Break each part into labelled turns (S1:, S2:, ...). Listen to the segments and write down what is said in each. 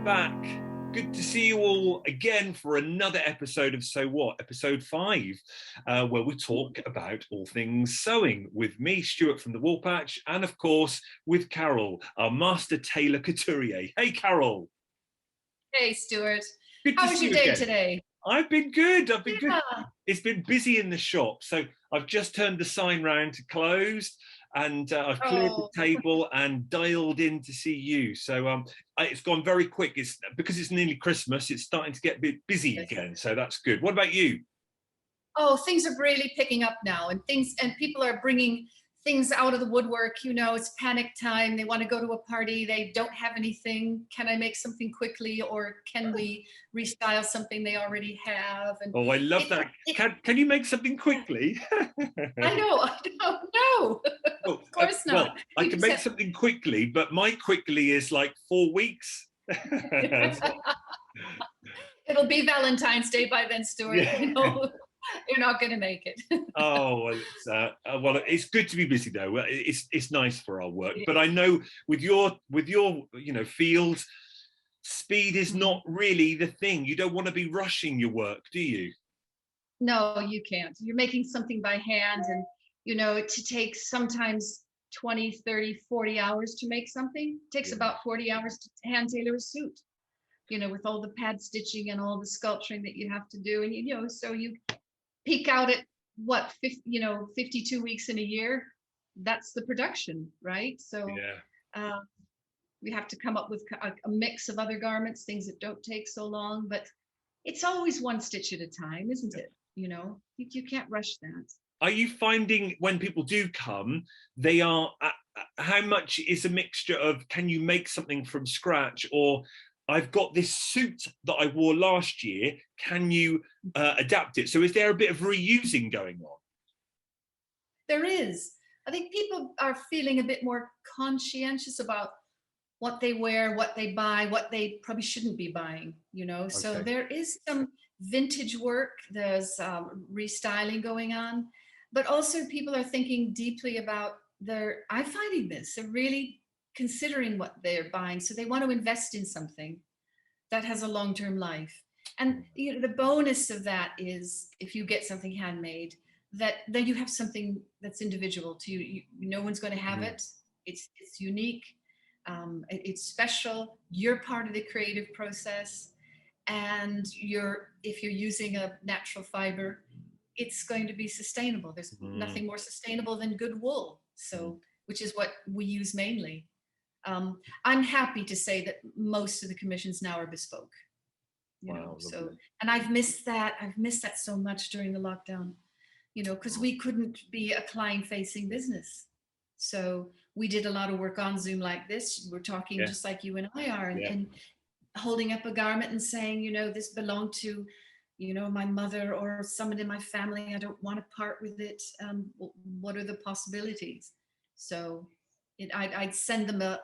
S1: back. Good to see you all again for another episode of So What, episode 5, where we talk about all things sewing with me, Stuart from the Wool Patch, and of course with Carol, our master tailor couturier. Hey, Carol.
S2: Hey, Stuart.
S1: Good
S2: How
S1: to
S2: was
S1: see
S2: your
S1: you
S2: day
S1: again.
S2: today?
S1: I've been good.
S2: Yeah.
S1: It's been busy in the shop, so I've just turned the sign round to closed. And I've cleared the table and dialed in to see you. So it's gone very quick. It's because it's nearly Christmas. It's starting to get a bit busy again. So that's good. What about you?
S2: Oh, things are really picking up now, and people are bringing things out of the woodwork. You know, it's panic time. They want to go to a party. They don't have anything. Can I make something quickly, or can we restyle something they already have? And
S1: oh, I love that. Can you make something quickly?
S2: I don't know.
S1: Well,
S2: of course not.
S1: Well, I can make something quickly, but my quickly is like 4 weeks.
S2: It'll be Valentine's Day by then, Stuart.
S1: Yeah.
S2: You know, you're not going to make it.
S1: Oh, well, it's good to be busy though. It's nice for our work, but I know with your field, speed is not really the thing. You don't want to be rushing your work, do you?
S2: No, you can't. You're making something by hand, and you know, to take sometimes 20, 30, 40 hours to make something. It takes about 40 hours to hand tailor a suit, you know, with all the pad stitching and all the sculpturing that you have to do. And, you know, so you peak out at what, 52 weeks in a year. That's the production, right? So we have to come up with a mix of other garments, things that don't take so long, but it's always one stitch at a time, isn't it? You know, you can't rush that.
S1: Are you finding when people do come, they are, how much is a mixture of, can you make something from scratch, or I've got this suit that I wore last year, can you adapt it? So is there a bit of reusing going on?
S2: There is. I think people are feeling a bit more conscientious about what they wear, what they buy, what they probably shouldn't be buying, you know. Okay. So there is some vintage work, there's restyling going on, but also people are thinking deeply about I'm finding this, they're really considering what they're buying. So they want to invest in something that has a long-term life. And you know, the bonus of that is if you get something handmade, that then you have something that's individual to you. No one's going to have it. It's unique. It's special. You're part of the creative process. And if you're using a natural fiber, it's going to be sustainable. There's nothing more sustainable than good wool. So, which is what we use mainly. I'm happy to say that most of the commissions now are bespoke. You know, so, and I've missed that. I've missed that so much during the lockdown, you know, because we couldn't be a client-facing business. So we did a lot of work on Zoom like this. We're talking just like you and I are, and holding up a garment and saying, you know, this belonged to, you know, my mother or someone in my family. I don't want to part with it. What are the possibilities? So I'd send them a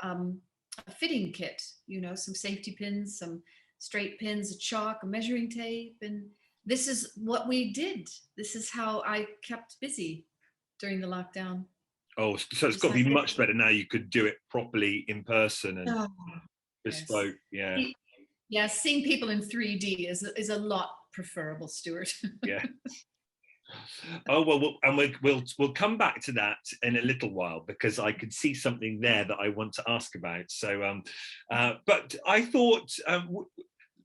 S2: fitting kit, you know, some safety pins, some straight pins, a chalk, a measuring tape. And this is what we did. This is how I kept busy during the lockdown.
S1: Oh, so it's got to be much better now. You could do it properly in person and bespoke. Yes.
S2: Yeah, seeing people in 3D is a lot preferable, Stuart.
S1: Yeah. Oh well, and we'll come back to that in a little while, because I could see something there that I want to ask about. So, but I thought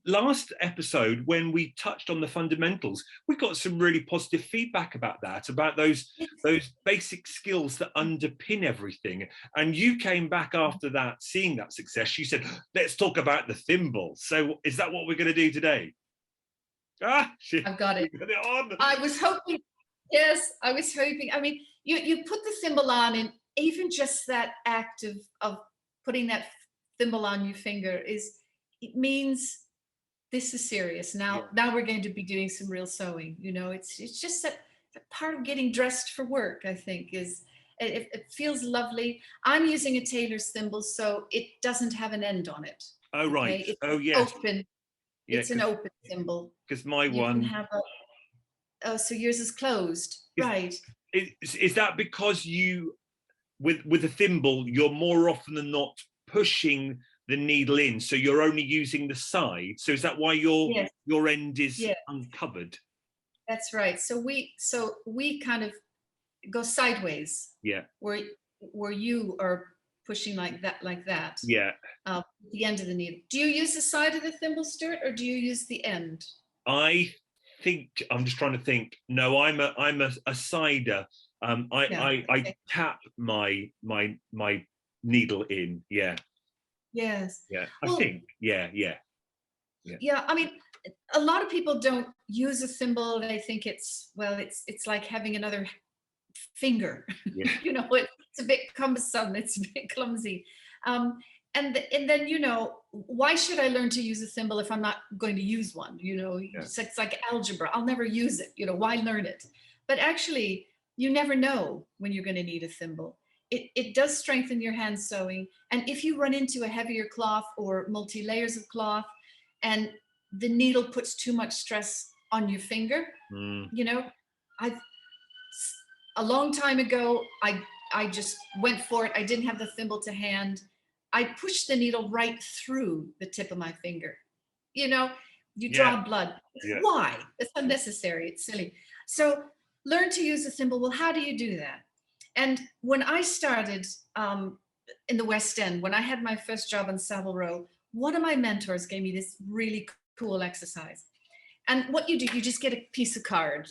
S1: last episode when we touched on the fundamentals, we got some really positive feedback about that, about those basic skills that underpin everything. And you came back after that, seeing that success. You said, "Let's talk about the thimble." So, is that what we're going to do today?
S2: I've got it.
S1: Got it on.
S2: I was hoping. Yes, I was hoping. I mean, you put the thimble on, and even just that act of putting that thimble on your finger it means this is serious. Now we're going to be doing some real sewing. You know, it's just that part of getting dressed for work, I think, is it feels lovely. I'm using a tailor's thimble, so it doesn't have an end on it.
S1: Oh, right.
S2: Okay?
S1: Oh, yes.
S2: Open. It's an open thimble.
S1: Because my one.
S2: So yours is closed, right?
S1: Is that because you, with a thimble, you're more often than not pushing the needle in, so you're only using the side. So is that why your end is uncovered?
S2: That's right. So we kind of go sideways.
S1: Yeah.
S2: Where you are pushing like that.
S1: Yeah.
S2: The end of the needle. Do you use the side of the thimble, Stuart, or do you use the end?
S1: I think I'm just trying to think. No, I'm a sider. I tap my needle in. Yeah.
S2: Yes.
S1: Yeah. I think. Yeah.
S2: Yeah. I mean, a lot of people don't use a thimble. They think it's like having another finger.
S1: Yeah.
S2: You know, it's a bit cumbersome. It's a bit clumsy. And then, you know, why should I learn to use a thimble if I'm not going to use one? You know, it's like algebra. I'll never use it. You know, why learn it? But actually, you never know when you're going to need a thimble. It does strengthen your hand sewing. And if you run into a heavier cloth or multi-layers of cloth and the needle puts too much stress on your finger, you know, a long time ago, I just went for it. I didn't have the thimble to hand. I pushed the needle right through the tip of my finger. You know, you draw blood. Why? It's unnecessary. It's silly. So learn to use a thimble. Well, how do you do that? And when I started in the West End, when I had my first job on Savile Row, one of my mentors gave me this really cool exercise. And what you do, you just get a piece of card.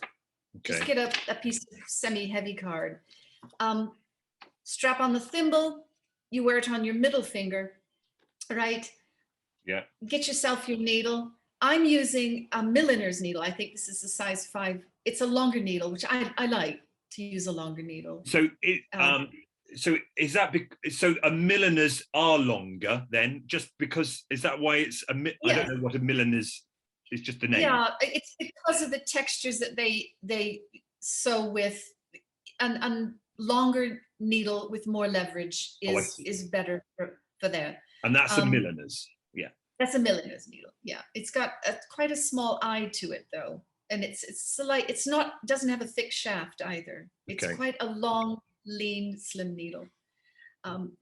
S2: Okay. Just get a piece of semi-heavy card. Strap on the thimble. You wear it on your middle finger, right?
S1: Yeah. Get
S2: yourself your needle. I'm using a milliner's needle. I think this is a size 5. It's a longer needle, which I like to use a longer needle.
S1: So so is that so a milliner's are longer then? Just because is that why it's I don't know what a milliner's. It's just the name.
S2: Yeah, it's because of the textures that they sew with, and longer needle with more leverage is better for that.
S1: And that's a milliner's. Yeah.
S2: That's a milliner's needle. Yeah, it's got quite a small eye to it though, and it's not doesn't have a thick shaft either. It's quite a long, lean, slim needle.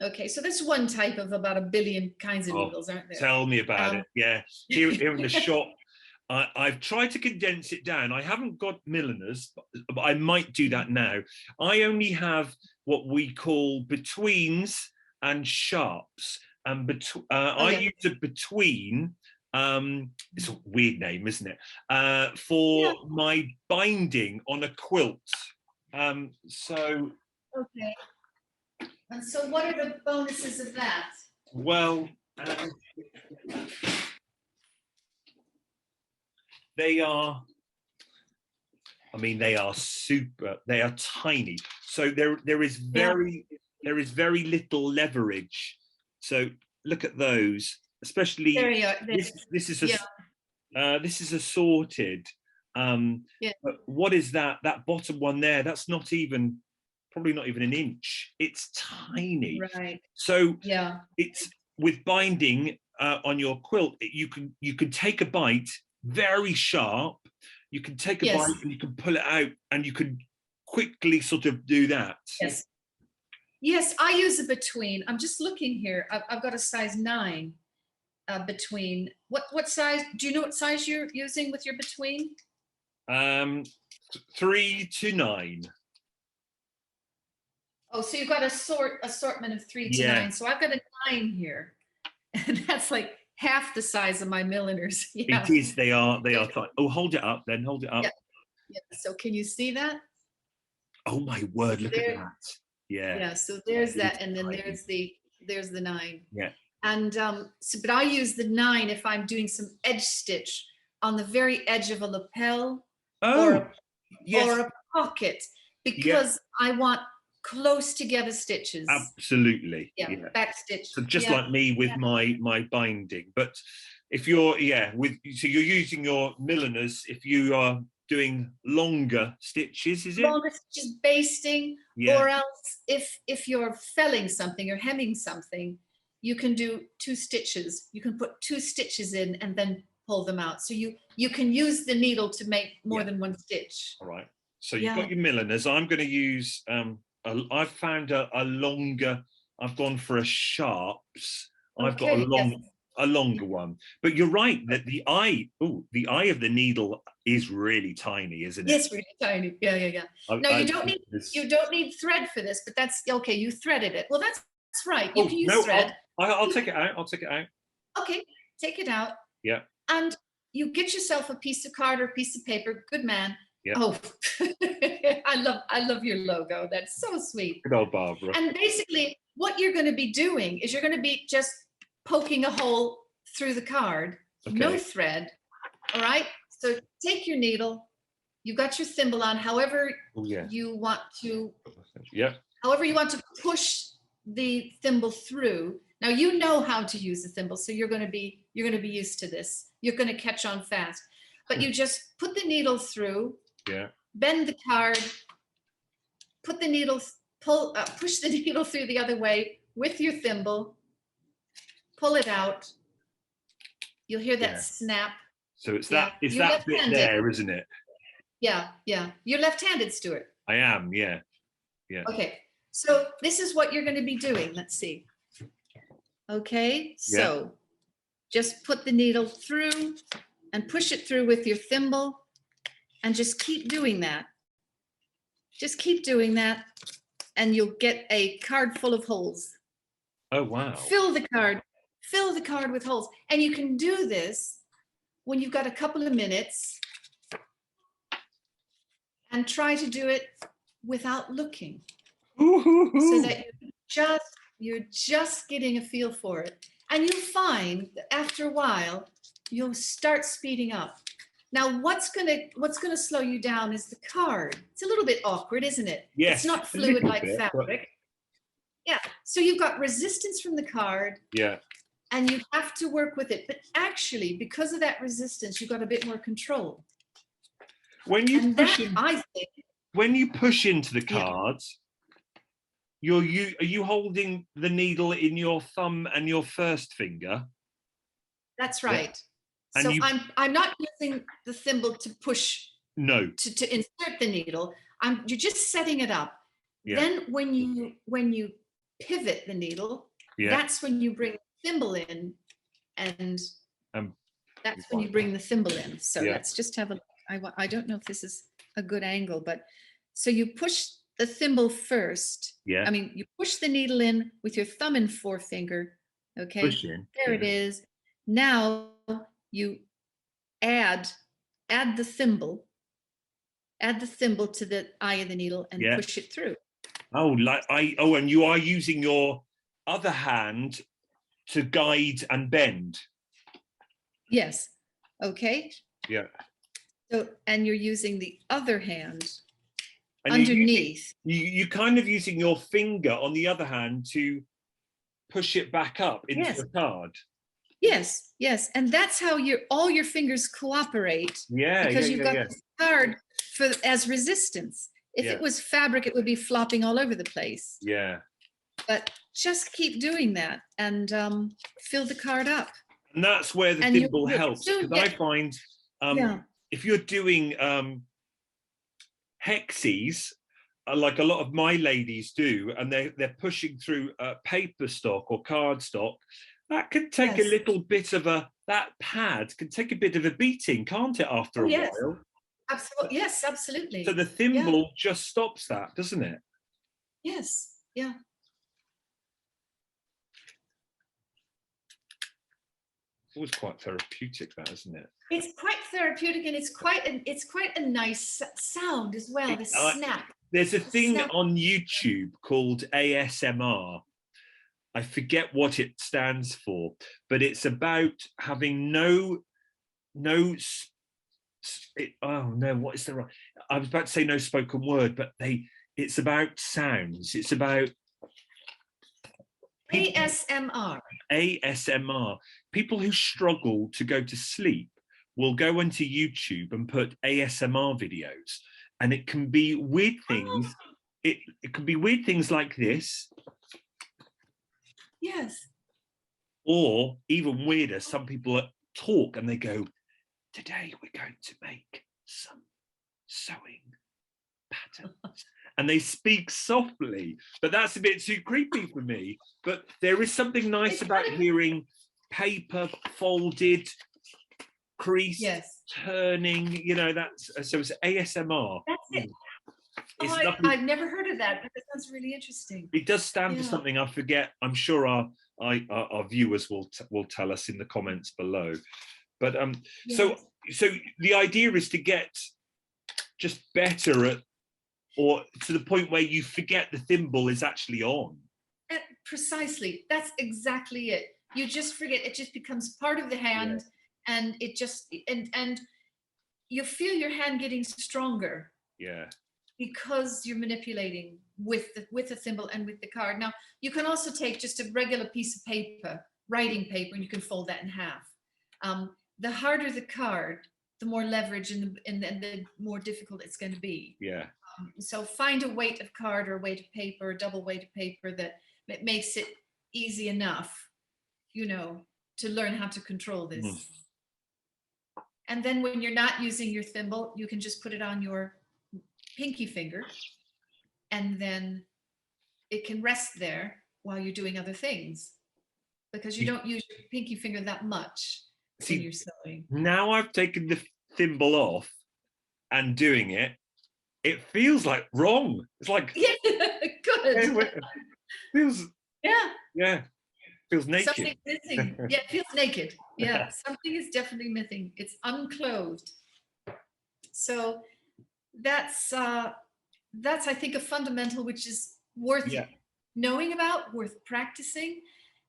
S2: Okay, so that's one type of about 1 billion kinds of needles, aren't there?
S1: Tell me about it. Yeah, here in the shop. I've tried to condense it down. I haven't got milliners, but I might do that now. I only have what we call betweens and sharps. And I use a between, it's a weird name, isn't it? For my binding on a quilt. So.
S2: Okay. And so what are the bonuses of that?
S1: Well, they are super, they are tiny. So there is very little leverage. So look at those, especially this is assorted. But what is that bottom one there? That's probably not even an inch. It's tiny.
S2: Right.
S1: So it's with binding on your quilt, you can take a bite very sharp. You can take a bite and you can pull it out and you can quickly sort of do that.
S2: Yes, I use a between. I'm just looking here. I've got a size 9 between. What size? Do you know what size you're using with your between?
S1: 3 to 9.
S2: Oh, so you've got assortment of 3 to 9. So I've got a 9 here, and that's like half the size of my milliners.
S1: It is. They are tight. Oh, hold it up. Then hold it up.
S2: Yeah. So can you see that?
S1: Oh my word! Look at that.
S2: Yeah. So there's that, and then there's the 9.
S1: Yeah.
S2: And but I use the 9 if I'm doing some edge stitch on the very edge of a lapel or a pocket, because I want close together stitches.
S1: Absolutely.
S2: Yeah. Back stitch.
S1: So just like me with my binding. But if you're so you're using your milliners if you are doing longer stitches, is it?
S2: Longer stitches, basting, or else if you're felling something or hemming something, you can do 2 stitches. You can put 2 stitches in and then pull them out. So you can use the needle to make more than 1 stitch.
S1: All right. So you've got your milliners. I'm going to use I've found a longer. I've gone for a sharps I've got
S2: Okay, yes.
S1: a longer one. But you're right that the eye of the needle is really tiny, isn't it?
S2: It's really tiny. Yeah, yeah, yeah. No, you don't need thread for this, but that's okay. You threaded it. Well, that's right. You can use
S1: no,
S2: thread.
S1: I'll take it out. I'll take it out.
S2: Okay, take it out.
S1: Yeah.
S2: And you get yourself a piece of card or a piece of paper. Good man.
S1: Yeah.
S2: Oh, I love your logo. That's so sweet.
S1: Good old Barbara.
S2: And basically, what you're going to be doing is you're going to be just poking a hole through the card. Okay. No thread. All right. So take your needle. You've got your thimble on. However you want to.
S1: Yeah.
S2: However you want to push the thimble through. Now you know how to use a thimble, so you're going to be used to this. You're going to catch on fast. But you just put the needle through.
S1: Yeah.
S2: Bend the card. Put the needle. Push the needle through the other way with your thimble. Pull it out. You'll hear that snap.
S1: So it's that that bit there, isn't it?
S2: Yeah, yeah. You're left-handed, Stuart.
S1: I am, yeah. Yeah.
S2: Okay. So this is what you're going to be doing. Let's see. Okay. So just put the needle through and push it through with your thimble and just keep doing that. Just keep doing that and you'll get a card full of holes.
S1: Oh, wow.
S2: Fill the card with holes. And you can do this when you've got a couple of minutes and try to do it without looking. So that you're just getting a feel for it. And you'll find that after a while, you'll start speeding up. Now, what's gonna slow you down is the card. It's a little bit awkward, isn't it?
S1: Yes,
S2: it's not fluid like fabric. Yeah. So you've got resistance from the card.
S1: Yeah.
S2: And you have to work with it. But actually, because of that resistance, you've got a bit more control.
S1: When you when you push into the cards, are you holding the needle in your thumb and your first finger?
S2: That's right. Yeah. So I'm not using the thimble to push.
S1: No.
S2: To insert the needle. You're just setting it up.
S1: Yeah.
S2: Then when you pivot the needle, that's when you bring the thimble in, and that's when you bring the thimble in. So let's just have a. I don't know if this is a good angle, but so you push the thimble first.
S1: Yeah.
S2: I mean, you push the needle in with your thumb and forefinger. Okay.
S1: Push in.
S2: There it is. Now you add the thimble. Add the thimble to the eye of the needle and push it through.
S1: Oh, and you are using your other hand to guide and bend.
S2: Yes. Okay.
S1: Yeah.
S2: So, and you're using the other hand and underneath.
S1: You're kind of using your finger on the other hand to push it back up into the card.
S2: Yes, yes. And that's how all your fingers cooperate.
S1: Yeah.
S2: Because you've got this card as resistance. If it was fabric, it would be flopping all over the place.
S1: Yeah.
S2: But just keep doing that and fill the card up.
S1: And that's where the thimble helps. Because I find if you're doing hexes, like a lot of my ladies do, and they're pushing through paper stock or card stock, that could take a little bit of that pad can take a bit of a beating, can't it, after a while?
S2: Absolutely. Yes, absolutely.
S1: So the thimble just stops that, doesn't it?
S2: Yes. Yeah.
S1: It's always quite therapeutic, that, isn't it?
S2: It's quite therapeutic, and it's quite a nice sound as well. The snap.
S1: There's a thing on YouTube called ASMR. I forget what it stands for, but it's about having what is the right? I was about to say no spoken word, but it's about sounds. It's about
S2: ASMR.
S1: ASMR. People who struggle to go to sleep will go onto YouTube and put ASMR videos, and it can be weird things. It can be weird things like this.
S2: Yes.
S1: Or even weirder, some people talk and they go, "Today we're going to make some sewing patterns." and they speak softly, but that's a bit too creepy for me. But there is something nice about hearing paper folded, creased,
S2: yes,
S1: turning, you know, that's so it's ASMR.
S2: that's it.
S1: It's
S2: I've never heard of that, but that sounds really interesting.
S1: It does stand for something. I forget. I'm sure our viewers will tell us in the comments below. But so the idea is to get just better at, or to the point where you forget the thimble is actually on.
S2: Precisely. That's exactly it. You just forget. It just becomes part of the hand, and it just and you feel your hand getting stronger.
S1: Yeah.
S2: Because you're manipulating with the thimble and with the card. Now, you can also take just a regular piece of paper, writing paper, and you can fold that in half. The harder the card, the more leverage and the more difficult it's going to be.
S1: Yeah.
S2: So find a weight of card or weight of paper, or double weight of paper that makes it easy enough, you know, to learn how to control this. And then when you're not using your thimble, you can just put it on your pinky finger, and then it can rest there while you're doing other things, because you don't use your pinky finger that much when you're sewing. Now
S1: I've taken the thimble off and doing it, it feels like wrong. It's like
S2: good.
S1: Feels feels naked.
S2: Something's missing. Yeah, it feels naked. Yeah, something is definitely missing. It's unclothed. So that's I think a fundamental which is worth knowing about, worth practicing.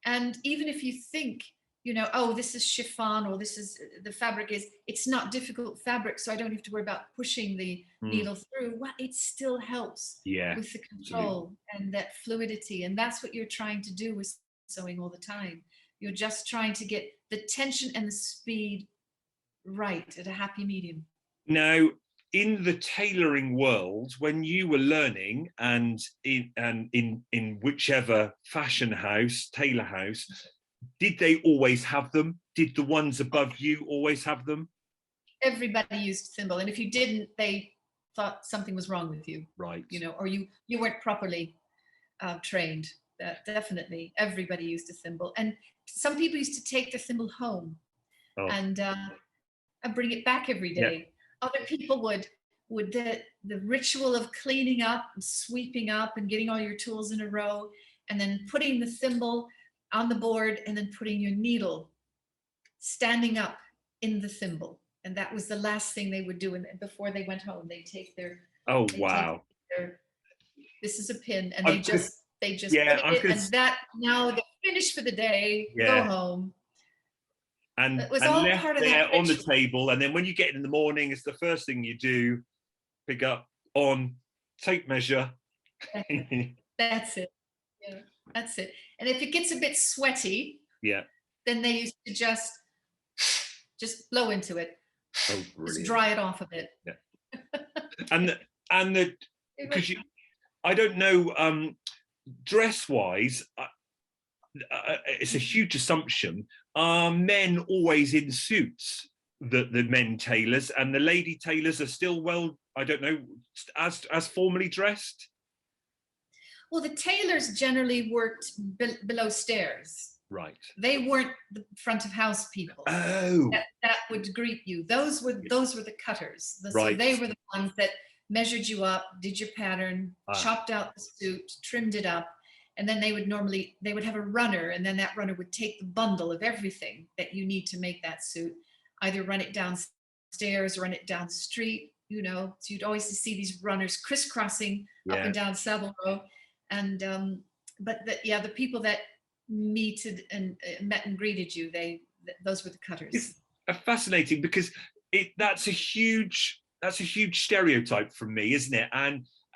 S2: And even if you think, you know, oh, this is chiffon, or this is the fabric it's not difficult fabric, so I don't have to worry about pushing the needle through. Well, it still helps with the control and that fluidity. And that's what you're trying to do with sewing all the time. You're just trying to get the tension and the speed right at a happy medium.
S1: Now, in the tailoring world, when you were learning, and in whichever fashion house, tailor house, did they always have them? Did the ones above you always have them?
S2: Everybody used thimble, and if you didn't, they thought something was wrong with you.
S1: Right.
S2: You know, or you weren't properly trained. Definitely, everybody used a thimble, and some people used to take the thimble home and bring it back every day. Other people would the ritual of cleaning up and sweeping up and getting all your tools in a row, and then putting the thimble on the board, and then putting your needle standing up in the thimble. And that was the last thing they would do. And before they went home, they'd take their this is a pin, and they just put it, and that now they're finished for the day. Go home.
S1: And it was all left part of there on the table, and then when you get in the morning, it's the first thing you do: pick up, on, tape measure.
S2: That's it. Yeah, that's it. And if it gets a bit sweaty, then they used to just blow into it.
S1: Oh, brilliant!
S2: Just dry it off a bit.
S1: Yeah. and because I don't know, dress-wise, it's a huge assumption. Are men always in suits, the men tailors, and the lady tailors are still, well, I don't know, as formally dressed?
S2: Well, the tailors generally worked below stairs.
S1: Right.
S2: They weren't the front of house people.
S1: Oh.
S2: That would greet you. Those were the cutters.
S1: Right.
S2: So they were the ones that measured you up, did your pattern, chopped out the suit, trimmed it up. And then they would have a runner, and then that runner would take the bundle of everything that you need to make that suit, either run it downstairs or run it down the street, you know. So you'd always see these runners crisscrossing up and down Savile Row. And but the people that met and greeted you, those were the cutters.
S1: It's fascinating, because that's a huge stereotype from me, isn't it?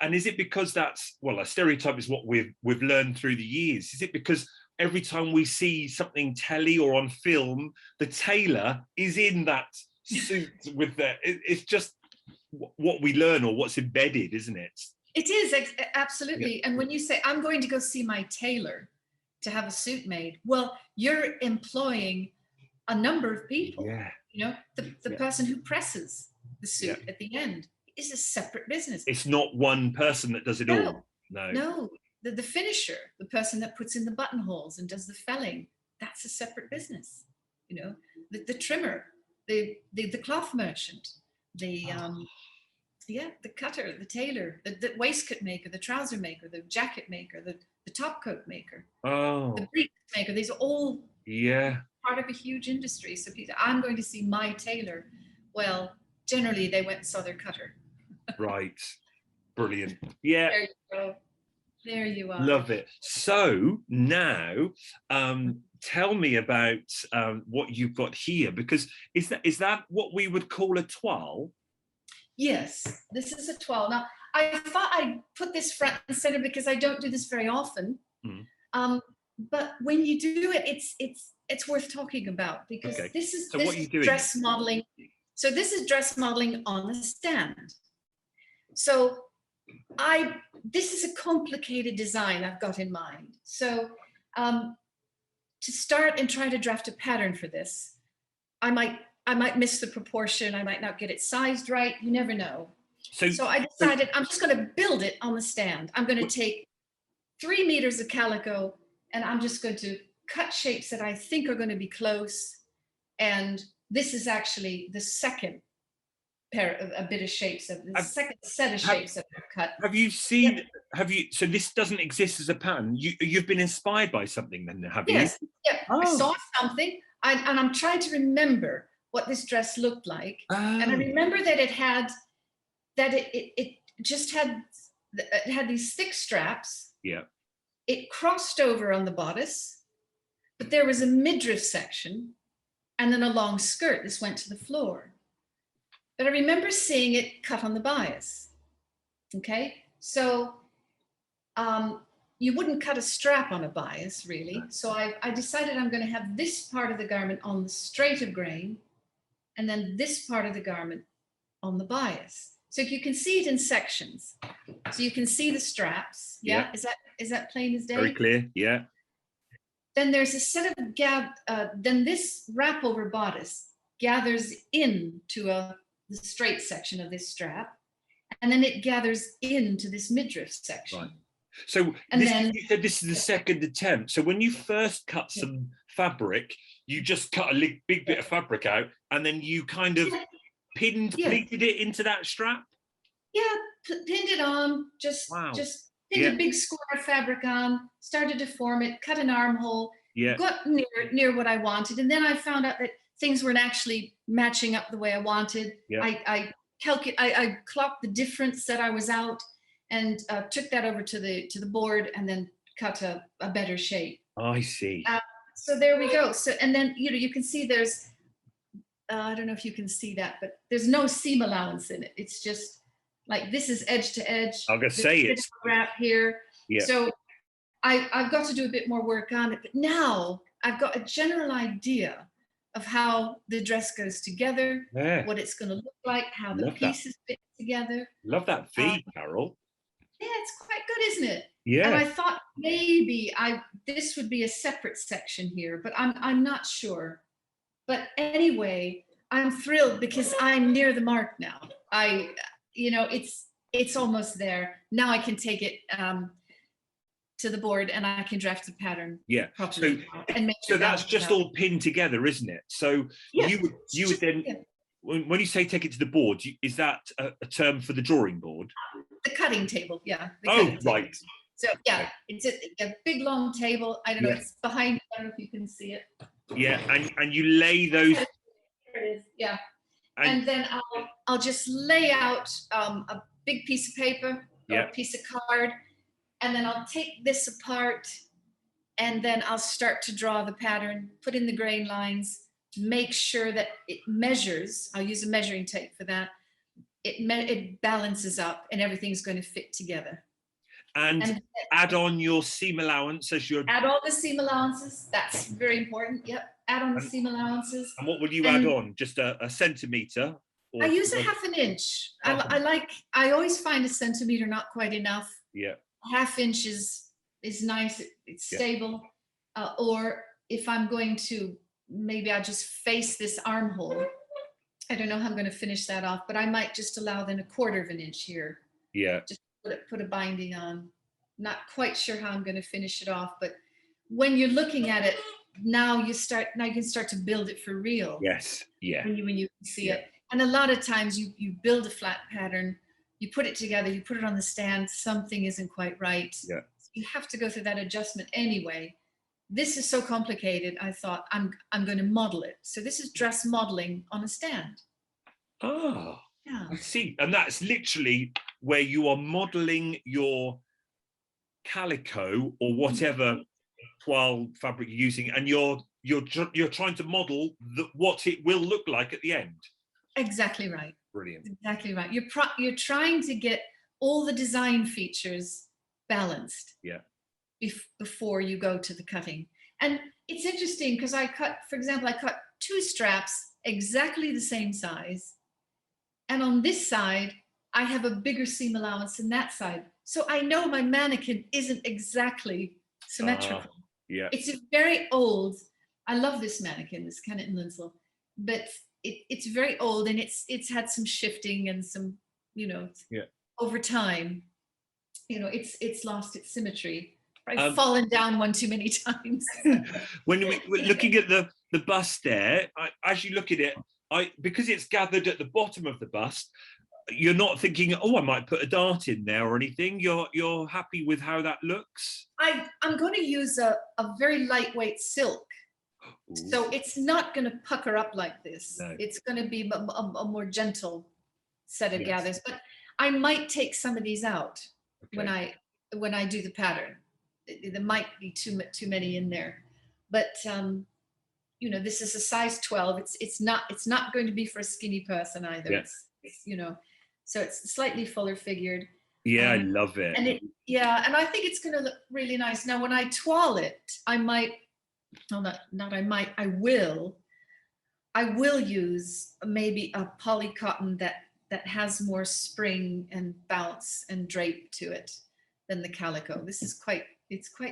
S1: And is it because that's, well, a stereotype is what we've learned through the years? Is it because every time we see something telly or on film, the tailor is in that suit with it's just what we learn, or what's embedded, isn't it?
S2: It is, absolutely. And when you say, I'm going to go see my tailor to have a suit made, well, you're employing a number of people. Yeah. You know, the person who presses the suit at the end. is a separate business.
S1: It's not one person that does it all.
S2: No. The finisher, the person that puts in the buttonholes and does the felling, that's a separate business. You know, the trimmer, the cloth merchant, the cutter, the tailor, the waistcoat maker, the trouser maker, the jacket maker, the top coat maker, the brief maker. These are all part of a huge industry. So people, I'm going to see my tailor. Well, generally they went and saw their cutter.
S1: Right. Brilliant. Yeah.
S2: There you go. There you are.
S1: Love it. So now tell me about what you've got here, because is that what we would call a toile? Yes,
S2: this is a toile. Now, I thought I'd put this front and center because I don't do this very often. But when you do it, it's worth talking about, because this is dress modeling. So this is dress modeling on the stand. So this is a complicated design I've got in mind. So to start and try to draft a pattern for this, I might miss the proportion. I might not get it sized right. You never know. So I decided I'm just going to build it on the stand. I'm going to take 3 meters of calico, and I'm just going to cut shapes that I think are going to be close. And this is actually the second bit of shapes, the second set of shapes that I've cut.
S1: Have you seen? So this doesn't exist as a pattern. You've been inspired by something, then, have you?
S2: Yes. Yeah. I saw something, and I'm trying to remember what this dress looked like. And I remember that it had these thick straps.
S1: Yeah.
S2: It crossed over on the bodice, but there was a midriff section and then a long skirt. This went to the floor. But I remember seeing it cut on the bias. Okay, so you wouldn't cut a strap on a bias, really. So I decided I'm going to have this part of the garment on the straight of grain, and then this part of the garment on the bias. So you can see it in sections. So you can see the straps. Yeah. Is that plain as day?
S1: Very clear. Yeah.
S2: Then there's a set of then this wrap over bodice gathers into the straight section of this strap, and then it gathers into this midriff section.
S1: Right. So you said this is the second attempt. So when you first cut some fabric, you just cut a big bit of fabric out, and then you kind of pleated it into that strap?
S2: Yeah, pinned it on, just pinned a big square of fabric on, started to form it, cut an armhole, got near what I wanted, and then I found out that things weren't actually matching up the way I wanted. Yeah. I clocked the difference that I was out, and took that over to the board, and then cut a better shape.
S1: I see.
S2: So there we go. So, and then you can see there's I don't know if you can see that, but there's no seam allowance in it. It's just like this is edge to edge.
S1: I'm gonna say it's
S2: wrap here. Yeah. So I've got to do a bit more work on it, but now I've got a general idea of how the dress goes together, what it's going to look like, how the pieces fit together.
S1: Love that V, Carol.
S2: Yeah, it's quite good, isn't it?
S1: Yeah.
S2: And I thought maybe this would be a separate section here, but I'm not sure. But anyway, I'm thrilled because I'm near the mark now. It's almost there. Now I can take it to the board, and I can draft the pattern.
S1: Yeah.
S2: Properly.
S1: So that's just all pinned together, isn't it? So you would then, when you say take it to the board, is that a term for the drawing board?
S2: The cutting table, yeah.
S1: Right.
S2: So it's a big long table. I don't know. It's behind. I don't know if you can see it.
S1: Yeah, and you lay those.
S2: There it is. Yeah. And then I'll just lay out a big piece of paper or a piece of card, and then I'll take this apart, and then I'll start to draw the pattern, put in the grain lines, make sure that it measures. I'll use a measuring tape for that. It balances up, and everything's going to fit together.
S1: And add on your seam allowance as your...
S2: Add all the seam allowances. That's very important. Yep. Add on the seam allowances.
S1: And what will you add on? Just a centimetre?
S2: I use a half an inch. I always find a centimetre not quite enough.
S1: Yeah.
S2: Half inch is nice. It's stable. Or if I'm going to, maybe I'll just face this armhole. I don't know how I'm going to finish that off, but I might just allow then 1/4 of an inch here.
S1: Yeah.
S2: Just put a binding on. Not quite sure how I'm going to finish it off, but when you're looking at it, now you can start to build it for real.
S1: Yes. Yeah.
S2: When you can see it. And a lot of times you build a flat pattern, you put it together, you put it on the stand, something isn't quite right.
S1: Yeah.
S2: You have to go through that adjustment anyway. This is so complicated. I thought I'm going to model it. So this is dress modeling on a stand.
S1: Ah,
S2: Yeah.
S1: I see. And that's literally where you are modeling your calico or whatever toile fabric you're using, and you're trying to model what it will look like at the end.
S2: Exactly right.
S1: Brilliant.
S2: Exactly right. You're trying to get all the design features balanced.
S1: Yeah.
S2: Before you go to the cutting. And it's interesting because for example, I cut 2 straps exactly the same size. And on this side, I have a bigger seam allowance than that side. So I know my mannequin isn't exactly symmetrical.
S1: Yeah.
S2: It's very old. I love this mannequin, this Kennett and Linsell, but it's very old, and it's had some shifting and some, over time, it's lost its symmetry. I've fallen down one too many times.
S1: When we're looking at the bust there, as you look at it, because it's gathered at the bottom of the bust, you're not thinking, oh, I might put a dart in there or anything. You're happy with how that looks?
S2: I'm going to use a very lightweight silk. Ooh. So it's not going to pucker up like this. No. It's going to be a more gentle set of gathers. But I might take some of these out when I do the pattern. There might be too many in there, but this is a size 12. It's not going to be for a skinny person either. Yeah. It's so it's slightly fuller figured.
S1: Yeah, I love it.
S2: And and I think it's going to look really nice. Now, when I toile it, I will use maybe a poly cotton that has more spring and bounce and drape to it than the calico. This is quite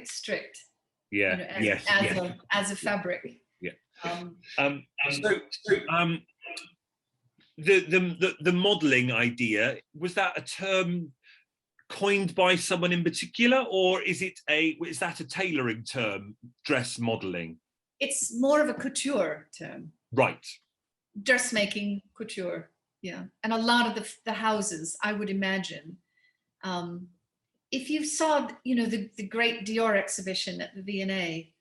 S2: strict.
S1: Yeah.
S2: As a fabric.
S1: Yeah. The modeling idea, was that a term coined by someone in particular, or is that a tailoring term, dress modeling?
S2: It's more of a couture term.
S1: Right.
S2: Dressmaking, couture. Yeah. And a lot of the houses, I would imagine, if you saw, the great Dior exhibition at the V&A,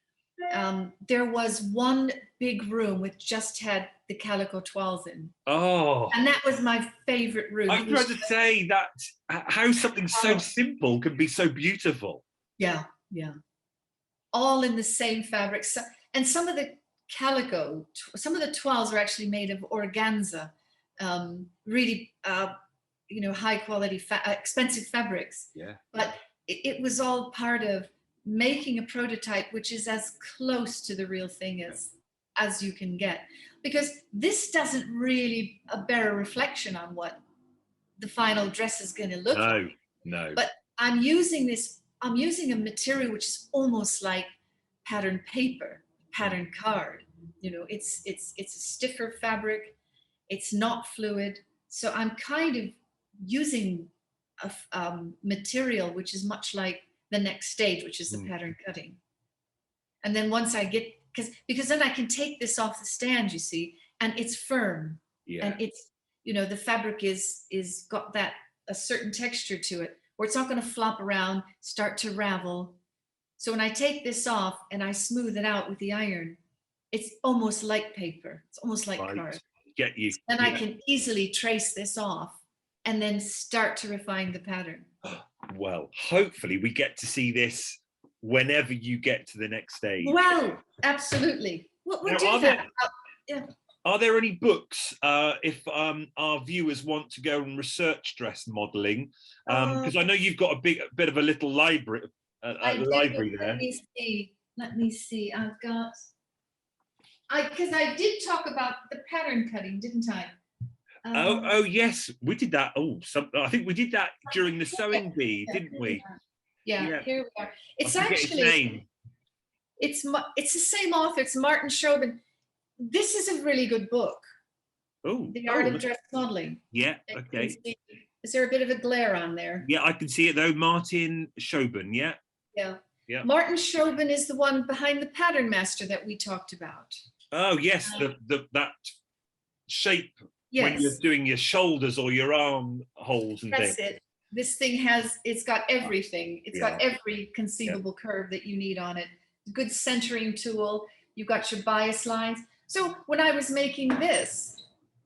S2: there was one big room which just had the calico toiles in.
S1: Oh.
S2: And that was my favorite room.
S1: I was trying to say that how something so simple can be so beautiful.
S2: Yeah, yeah. All in the same fabric. So, and some of the calico, some of the toiles are actually made of organza, really high quality, expensive fabrics.
S1: Yeah.
S2: But it was all part of making a prototype which is as close to the real thing as you can get, because this doesn't really bear a reflection on what the final dress is going to look like.
S1: No.
S2: But I'm using a material which is almost like pattern paper, pattern card. It's a stiffer fabric. It's not fluid. So I'm kind of using a material which is much like the next stage, which is the pattern cutting. And then once I get, because then I can take this off the stand, you see, and it's firm. Yeah. And it's, the fabric is got a certain texture to it, where it's not going to flop around, start to ravel. So when I take this off and I smooth it out with the iron, it's almost like paper. It's almost like card.
S1: Get you.
S2: And I can easily trace this off and then start to refine the pattern.
S1: Well, hopefully we get to see this whenever you get to the next stage.
S2: Well, absolutely. We'll do that.
S1: Are there any books if our viewers want to go and research dress modeling? Because I know you've got a bit of a little library, library there.
S2: Let me see. Because I did talk about the pattern cutting, didn't I?
S1: Oh yes, we did that. I think we did that during the sewing bee, didn't we?
S2: Yeah, here we are. It's actually it's the same author. It's Martin Schoben. This is a really good book.
S1: Oh,
S2: The Art of Dress Modeling.
S1: Yeah. Okay.
S2: Is there a bit of a glare on there?
S1: Yeah, I can see it though. Martin Schoben. Yeah.
S2: Yeah.
S1: Yeah.
S2: Martin Schoben is the one behind the Pattern Master that we talked about.
S1: Oh yes, that shape when
S2: Yes.
S1: you're doing your shoulders or your arm holes and
S2: That's
S1: things.
S2: it. This thing it's got everything. It's
S1: Yeah.
S2: got every conceivable curve that you need on it. Good centering tool. You've got your bias lines. So when I was making this,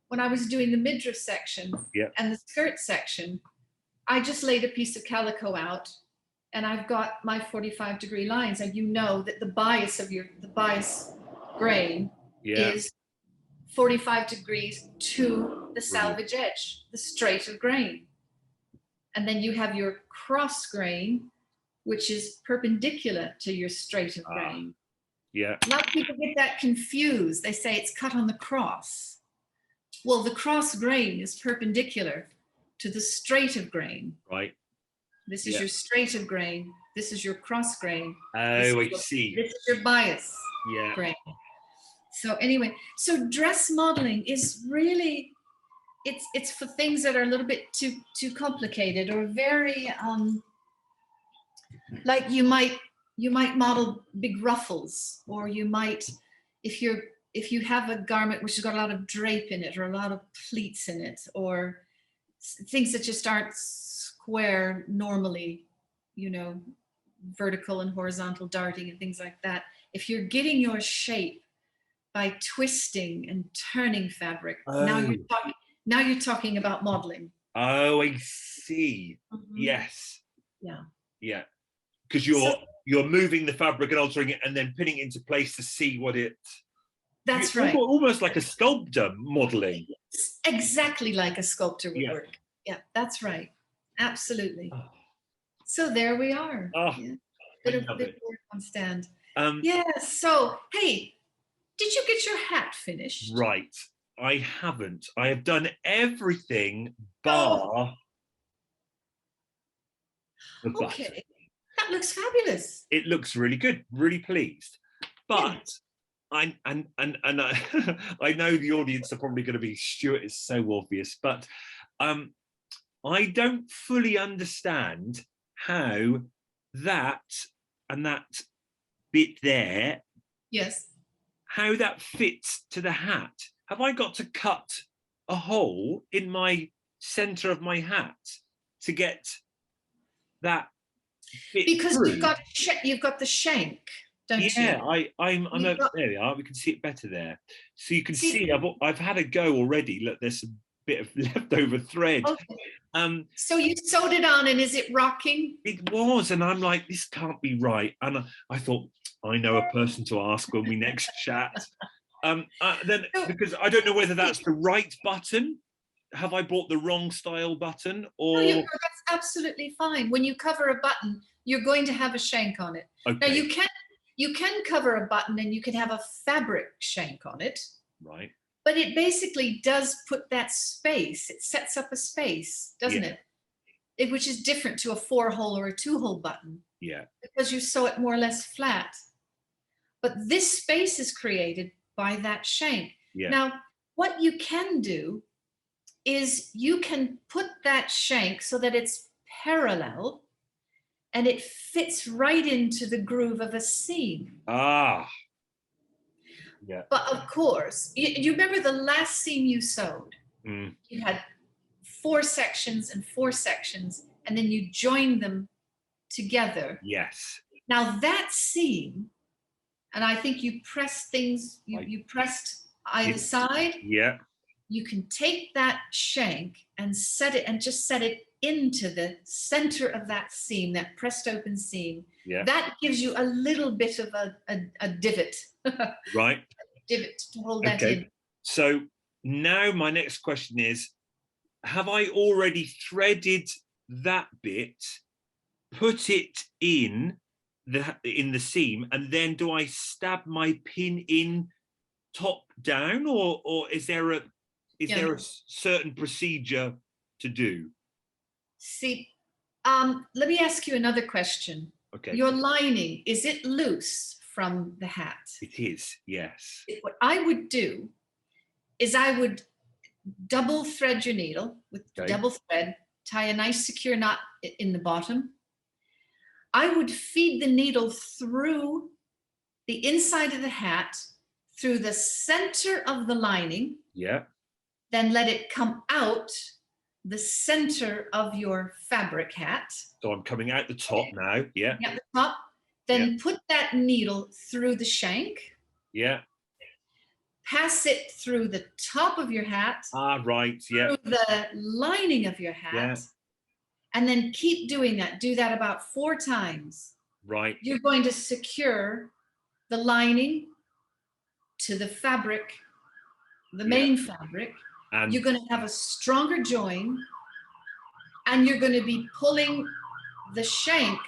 S2: when I was doing the midriff section and the skirt section, I just laid a piece of calico out and I've got my 45-degree lines, and you know that the bias of the bias grain is 45 degrees to the salvage edge, the straight of grain. And then you have your cross grain, which is perpendicular to your straight of grain.
S1: Yeah.
S2: A lot of people get that confused. They say it's cut on the cross. Well, the cross grain is perpendicular to the straight of grain.
S1: Right.
S2: This is your straight of grain. This is your cross grain.
S1: Oh, I see.
S2: This is your bias grain. So anyway, so dress modeling is really, it's for things that are a little bit too complicated or very like you might model big ruffles, or you might, if you have a garment which has got a lot of drape in it or a lot of pleats in it, or things that just aren't square normally, vertical and horizontal darting and things like that. If you're getting your shape by twisting and turning fabric, now you're talking about modeling.
S1: Oh, I see. Yes.
S2: Yeah.
S1: Yeah. Because you're moving the fabric and altering it and then pinning it into place to see what it.
S2: That's right.
S1: Almost like a sculptor modeling.
S2: It's exactly like a sculptor would work. Yeah, that's right. Absolutely. Oh. So there we are.
S1: Oh,
S2: bit of work on stand. So hey, did you get your hat finished?
S1: Right. I haven't. I have done everything bar the button.
S2: Okay. That looks fabulous.
S1: It looks really good. Really pleased. But I know the audience are probably going to be, Stuart is so obvious, but I don't fully understand how that bit there, how that fits to the hat. Have I got to cut a hole in my center of my hat to get that fit
S2: because
S1: through?
S2: you've got the shank, don't you?
S1: Yeah, I'm there we are. We can see it better there. So you can see I've had a go already. Look, there's a bit of leftover thread.
S2: Okay. So you sewed it on, and is it rocking?
S1: It was, and I'm like, this can't be right. And I thought, I know a person to ask when we next chat. Because I don't know whether that's the right button. Have I bought the wrong style button? Or
S2: no, that's absolutely fine. When you cover a button, you're going to have a shank on it. Okay. Now you can cover a button and you can have a fabric shank on it.
S1: Right.
S2: But it basically does put that space. It sets up a space, doesn't it? Which is different to a 4-hole or a 2-hole button.
S1: Yeah.
S2: Because you sew it more or less flat. But this space is created by that shank. Yeah. Now, what you can do is you can put that shank so that it's parallel and it fits right into the groove of a seam.
S1: Ah. Yeah.
S2: But of course, you remember the last seam you sewed? Mm. You had 4 sections and 4 sections, and then you joined them together.
S1: Yes.
S2: Now that seam, and I think you pressed things, you pressed either side.
S1: Yeah.
S2: You can take that shank and set it into the center of that seam, that pressed open seam. Yeah. That gives you a little bit of a divot.
S1: Right.
S2: A divot to hold that in.
S1: So now my next question is, have I already threaded that bit, put it in the seam, and then do I stab my pin in top down, or is there a certain procedure to do?
S2: See, let me ask you another question.
S1: Okay.
S2: Your lining, is it loose from the hat?
S1: It is, yes.
S2: What I would do is I would double thread your needle with double thread, tie a nice secure knot in the bottom. I would feed the needle through the inside of the hat, through the center of the lining.
S1: Yeah.
S2: Then let it come out the center of your fabric hat.
S1: So I'm coming out the top now. Yeah.
S2: At the top. Then put that needle through the shank.
S1: Yeah.
S2: Pass it through the top of your hat.
S1: Right. Yeah.
S2: Through the lining of your hat.
S1: Yeah.
S2: And then keep doing that. Do that about 4 times.
S1: Right.
S2: You're going to secure the lining to the fabric, the main fabric. And you're going to have a stronger join, and you're going to be pulling the shank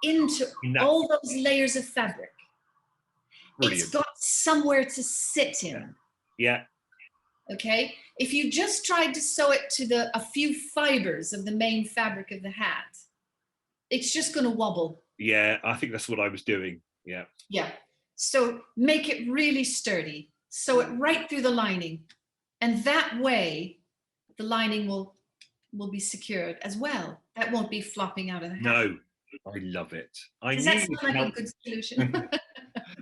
S2: into all those layers of fabric. Brilliant. It's got somewhere to sit in.
S1: Yeah.
S2: Okay. If you just tried to sew it to a few fibers of the main fabric of the hat, it's just going to wobble.
S1: Yeah, I think that's what I was doing. Yeah.
S2: Yeah. So make it really sturdy. Sew it right through the lining. And that way, the lining will be secured as well. That won't be flopping out of the hat.
S1: No, I love it.
S2: Does that sound like a good solution?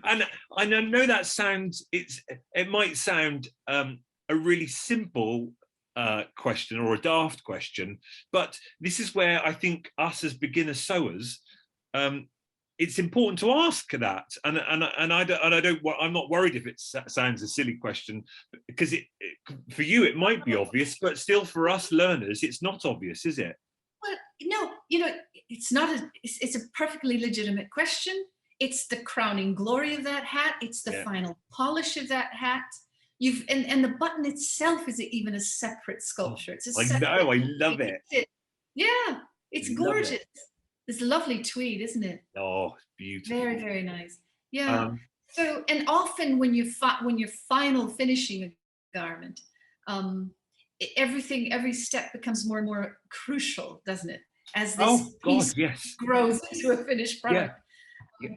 S1: And I know that sounds, it might sound a really simple question or a daft question, but this is where I think us as beginner sewers, it's important to ask that, and I'm not worried if it sounds a silly question, because for you it might be obvious, but still for us learners it's not obvious, is it?
S2: Well, no, it's not. It's a perfectly legitimate question. It's the crowning glory of that hat. It's the final polish of that hat. And the button itself is even a separate sculpture. It's a
S1: I love it.
S2: Yeah, it's gorgeous. It's lovely tweed, isn't it?
S1: Oh, beautiful.
S2: Very, very nice. Yeah. So, and often when you're final finishing a garment, every step becomes more and more crucial, doesn't it? As this piece grows into a finished product.
S1: Yeah.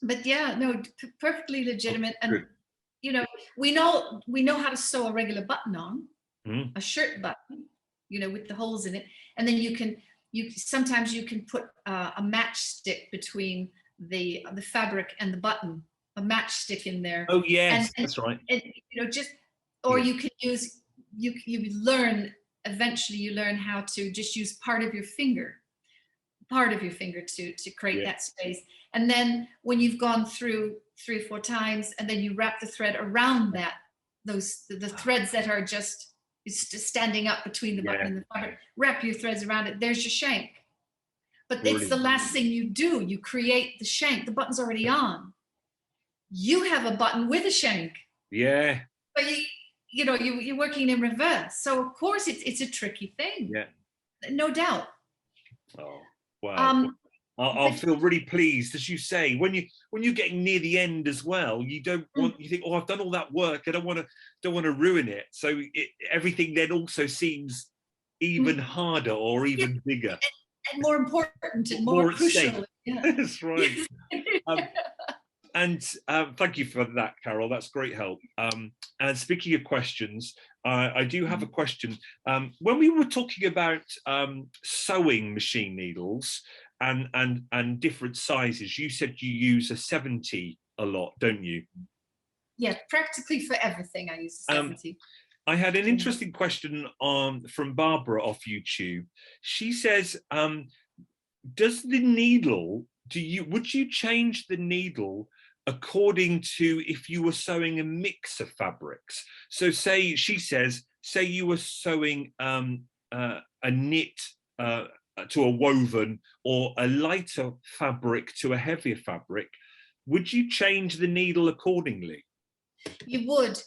S2: But yeah, no, perfectly legitimate. And we know how to sew a regular button on, a shirt button, with the holes in it, and then sometimes you can put a matchstick between the fabric and the button, a matchstick in there.
S1: Oh yes, that's right.
S2: And you can use eventually you learn how to just use part of your finger to create that space. And then when you've gone through 3 or 4 times, and then you wrap the thread around that, the threads that are just standing up between the button and the fabric, wrap your threads around it. There's your shank. But it's the last thing you do. You create the shank. The button's already on. You have a button with a shank.
S1: Yeah.
S2: But you're working in reverse. So of course it's a tricky thing.
S1: Yeah.
S2: No doubt.
S1: Oh wow. I'll feel really pleased, as you say, when you're getting near the end as well. You don't want, you think, oh, I've done all that work. I don't want to ruin it. So everything then also seems even harder or even bigger
S2: and more important and more crucial.
S1: Yeah. That's right. And thank you for that, Carol. That's great help. And speaking of questions, I do have a question. When we were talking about sewing machine needles and different sizes, you said you use a 70 a lot, don't you?
S2: Yeah, practically for everything I use a 70.
S1: I had an interesting question from Barbara off YouTube. She says, does the needle, would you change the needle according to if you were sewing a mix of fabrics? So say you were sewing a knit to a woven, or a lighter fabric to a heavier fabric, would you change the needle accordingly?
S2: You would.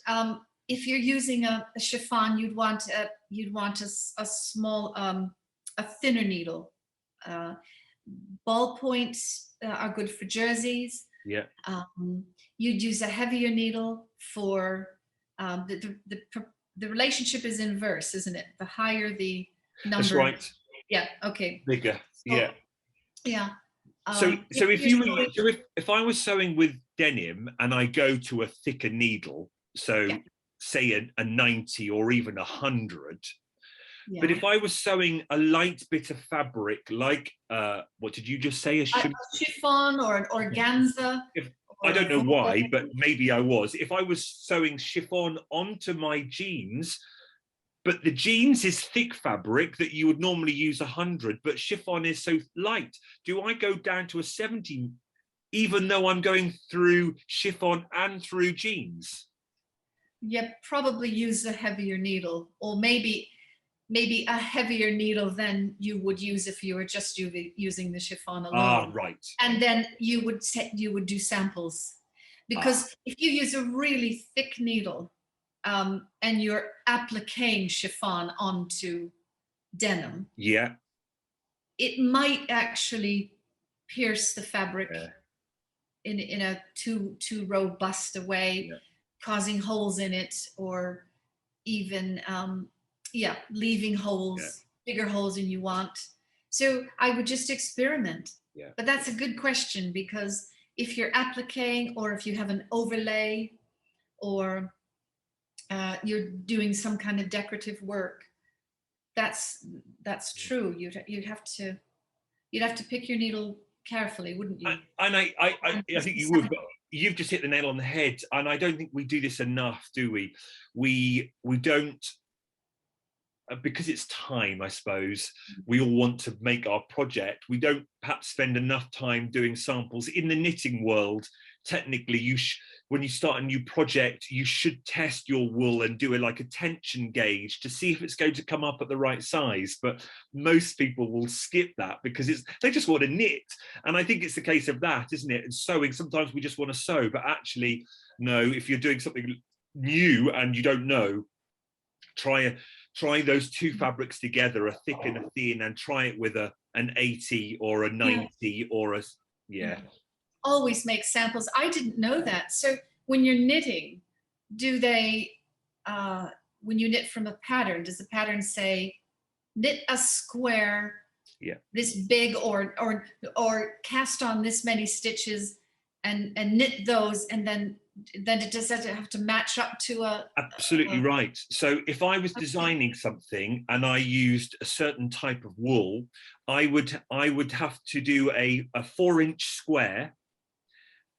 S2: If you're using a chiffon, you'd want a small, a thinner needle. Ball points are good for jerseys.
S1: Yeah.
S2: You'd use a heavier needle for the relationship is inverse, isn't it? The higher the number. That's
S1: right.
S2: Yeah. Okay.
S1: Bigger. Yeah.
S2: Yeah.
S1: So if I was sewing with denim and I go to a thicker needle, so say a 90 or even 100.
S2: Yeah.
S1: But if I was sewing a light bit of fabric, like what did you just say?
S2: A chiffon or an organza.
S1: I don't know why, but maybe I was. If I was sewing chiffon onto my jeans, but the jeans is thick fabric that you would normally use 100, but chiffon is so light. Do I go down to a 70, even though I'm going through chiffon and through jeans?
S2: Yeah, probably use a heavier needle, or maybe a heavier needle than you would use if you were just using the chiffon alone.
S1: Ah, right.
S2: And then you would do samples, because if you use a really thick needle and you're appliquing chiffon onto denim,
S1: yeah,
S2: it might actually pierce the fabric in a too robust a way, causing holes in it, or even leaving holes, bigger holes than you want. So I would just experiment. But that's a good question, because if you're appliquing, or if you have an overlay, or you're doing some kind of decorative work, that's true. You'd have to pick your needle carefully, wouldn't you?
S1: And I think you would. But you've just hit the nail on the head, and I don't think we do this enough, do we? We don't. Because it's time, I suppose, we all want to make our project. We don't perhaps spend enough time doing samples. In the knitting world, technically, when you start a new project, you should test your wool and do like a tension gauge to see if it's going to come up at the right size. But most people will skip that because they just want to knit. And I think it's the case of that, isn't it? And sewing, sometimes we just want to sew, but actually, no, if you're doing something new and you don't know, try those two fabrics together, a thick and a thin, and try it with an 80 or a 90 or a
S2: Always make samples. I didn't know that. So when you're knitting, do they when you knit from a pattern, does the pattern say knit a square this big, or cast on this many stitches and knit those, and then it does that have to match up to a...
S1: Absolutely right. So if I was designing something and I used a certain type of wool, I would have to do a 4-inch square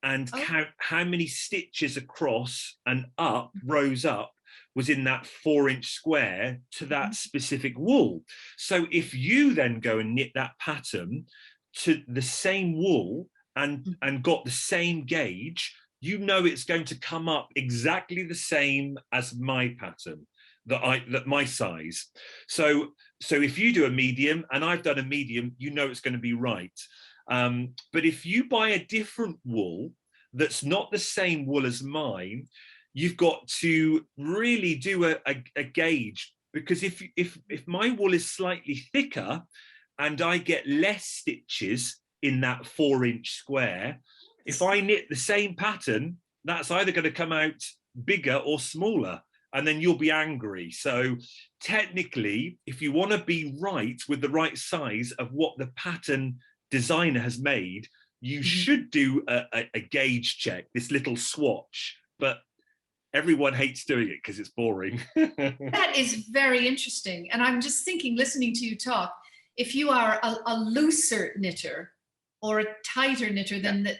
S1: and count how many stitches across and up, rows up, was in that 4-inch square to that specific wool. So if you then go and knit that pattern to the same wool and got the same gauge, you know it's going to come up exactly the same as my pattern, that my size. So if you do a medium and I've done a medium, you know it's going to be right. But if you buy a different wool that's not the same wool as mine, you've got to really do a gauge, because if my wool is slightly thicker and I get less stitches in that 4-inch square, if I knit the same pattern, that's either going to come out bigger or smaller, and then you'll be angry. So technically, if you want to be right with the right size of what the pattern designer has made, you should do a gauge check, this little swatch, but everyone hates doing it because it's boring.
S2: That is very interesting. And I'm just thinking, listening to you talk, if you are a looser knitter or a tighter knitter, then the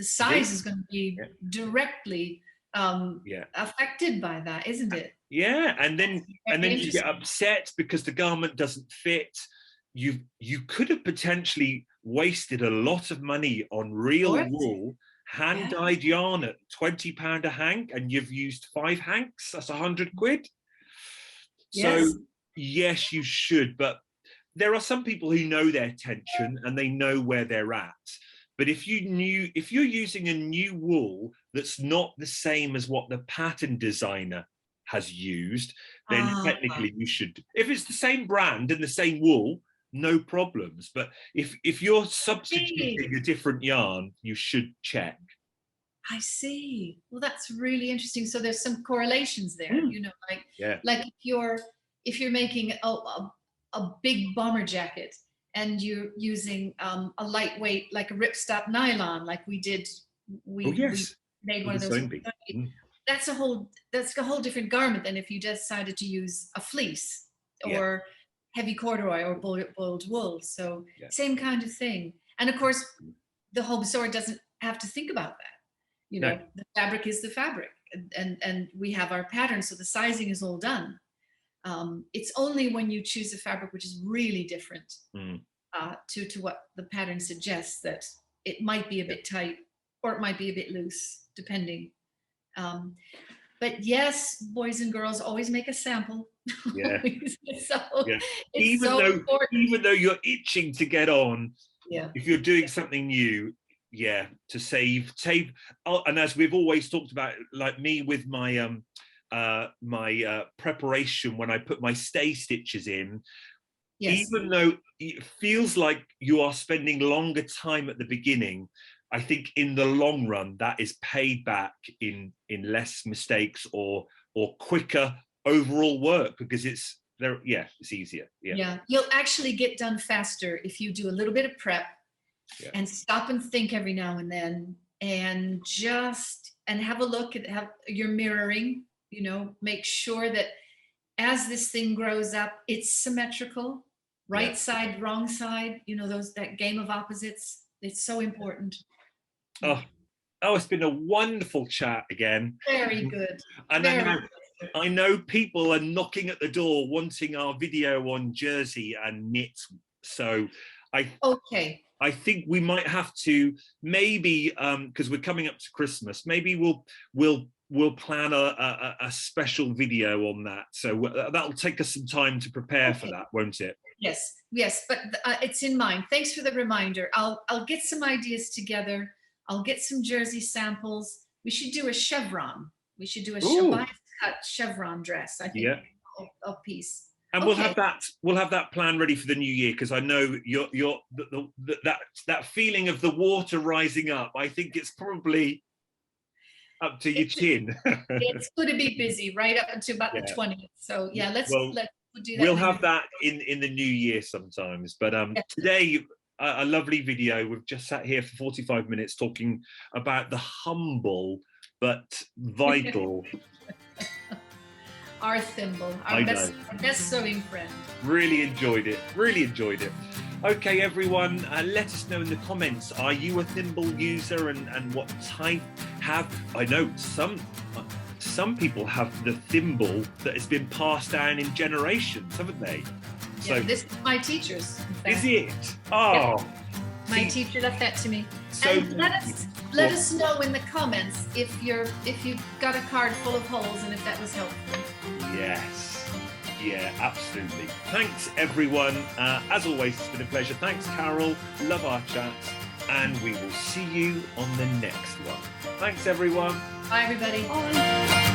S2: size is going to be directly affected by that, isn't it?
S1: Yeah, and then you get upset because the garment doesn't fit. You could have potentially wasted a lot of money on real wool, hand-dyed yarn at £20 a hank, and you've used 5 hanks. That's 100 quid. So yes, you should, but there are some people who know their tension and they know where they're at. But if you're using a new wool that's not the same as what the pattern designer has used, then technically you should. If it's the same brand and the same wool, no problems. But if you're substituting a different yarn, you should check.
S2: I see. Well, that's really interesting. So there's some correlations there, you know, like if you're making a big bomber jacket and you're using a lightweight, like a ripstop nylon, like we did, we made one of those. that's a whole different garment than if you decided to use a fleece or heavy corduroy or boiled wool. So same kind of thing. And of course, the home sewer doesn't have to think about that. You know, the fabric is the fabric, and we have our pattern, so the sizing is all done. It's only when you choose a fabric which is really different to what the pattern suggests that it might be a bit tight or it might be a bit loose, depending. But yes, boys and girls, always make a sample.
S1: Yeah.
S2: Even
S1: though you're itching to get on, if you're doing something new, to save. Oh, and as we've always talked about, like me with my preparation when I put my stay stitches in, even though it feels like you are spending longer time at the beginning, I think in the long run that is paid back in less mistakes or quicker overall work, because it's there. It's easier.
S2: You'll actually get done faster if you do a little bit of prep and stop and think every now and then, and have a look at how you're mirroring. You know, make sure that as this thing grows up, it's symmetrical, right side, wrong side. You know, that game of opposites. It's so important.
S1: Oh, it's been a wonderful chat again.
S2: Very good.
S1: And I know people are knocking at the door wanting our video on jersey and knit. So I think we might have to maybe, because we're coming up to Christmas, maybe we'll plan a special video on that. So that'll take us some time to prepare for that, won't it?
S2: Yes, but it's in mind. Thanks for the reminder. I'll get some ideas together. I'll get some jersey samples. We should do a chevron. We should do a cut chevron dress, I think, a piece.
S1: And we'll have that plan ready for the new year, because I know that feeling of the water rising up. I think it's probably up to your chin.
S2: It's going to be busy right up until about the 20th. So let's do that.
S1: We'll have that in the new year sometimes. But today, a lovely video. We've just sat here for 45 minutes talking about the humble but vital
S2: our thimble, our best sewing friend.
S1: Really enjoyed it. Okay, everyone, let us know in the comments, are you a thimble user, and what type I know some people have the thimble that has been passed down in generations, haven't they? So
S2: this is my teacher's.
S1: Is it? Oh.
S2: Yeah. My teacher left that to me.
S1: So
S2: and let us know in the comments if you've got a card full of holes and if that was helpful.
S1: Yes. Yeah, absolutely. Thanks, everyone. As always, it's been a pleasure. Thanks, Carol. Love our chats. And we will see you on the next one. Thanks, everyone.
S2: Bye, everybody.
S1: Bye.